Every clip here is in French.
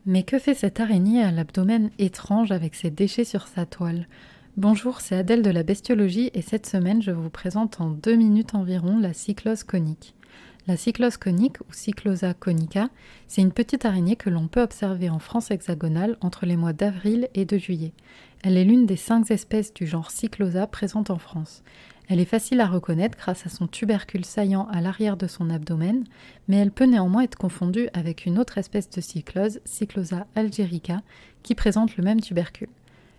Mais que fait cette araignée à l'abdomen étrange avec ses déchets sur sa toile? Bonjour, c'est Adèle de la bestiologie et cette semaine je vous présente en 2 minutes environ la cyclose conique. La cyclose conique ou Cyclosa conica, c'est une petite araignée que l'on peut observer en France hexagonale entre les mois d'avril et de juillet. Elle est l'une des 5 espèces du genre Cyclosa présentes en France. Elle est facile à reconnaître grâce à son tubercule saillant à l'arrière de son abdomen, mais elle peut néanmoins être confondue avec une autre espèce de cyclose, Cyclosa algerica, qui présente le même tubercule.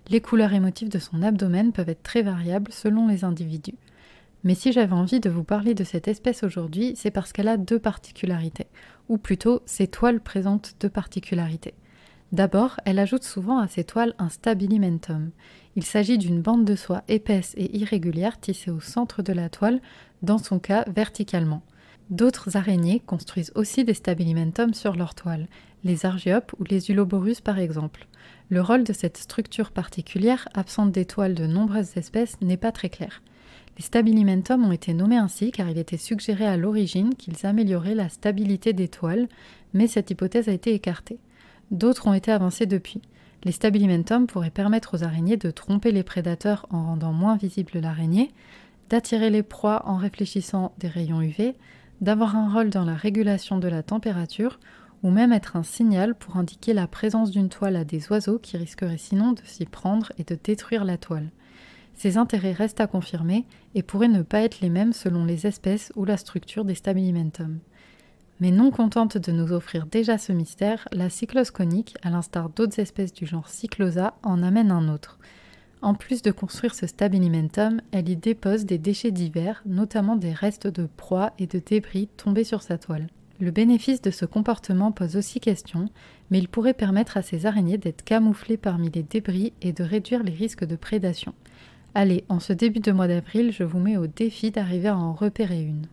Les couleurs et motifs de son abdomen peuvent être très variables selon les individus. Mais si j'avais envie de vous parler de cette espèce aujourd'hui, c'est parce qu'elle a 2 particularités, ou plutôt ses toiles présentent 2 particularités. D'abord, elle ajoute souvent à ses toiles un stabilimentum. Il s'agit d'une bande de soie épaisse et irrégulière tissée au centre de la toile, dans son cas verticalement. D'autres araignées construisent aussi des stabilimentums sur leur toile, les argiopes ou les uloborus par exemple. Le rôle de cette structure particulière, absente des toiles de nombreuses espèces, n'est pas très clair. Les stabilimentums ont été nommés ainsi car il était suggéré à l'origine qu'ils amélioraient la stabilité des toiles, mais cette hypothèse a été écartée. D'autres ont été avancés depuis. Les stabilimentums pourraient permettre aux araignées de tromper les prédateurs en rendant moins visible l'araignée, d'attirer les proies en réfléchissant des rayons UV, d'avoir un rôle dans la régulation de la température, ou même être un signal pour indiquer la présence d'une toile à des oiseaux qui risqueraient sinon de s'y prendre et de détruire la toile. Ces intérêts restent à confirmer et pourraient ne pas être les mêmes selon les espèces ou la structure des stabilimentums. Mais non contente de nous offrir déjà ce mystère, la cyclose conique, à l'instar d'autres espèces du genre Cyclosa, en amène un autre. En plus de construire ce stabilimentum, elle y dépose des déchets divers, notamment des restes de proies et de débris tombés sur sa toile. Le bénéfice de ce comportement pose aussi question, mais il pourrait permettre à ces araignées d'être camouflées parmi les débris et de réduire les risques de prédation. Allez, en ce début de mois d'avril, je vous mets au défi d'arriver à en repérer une.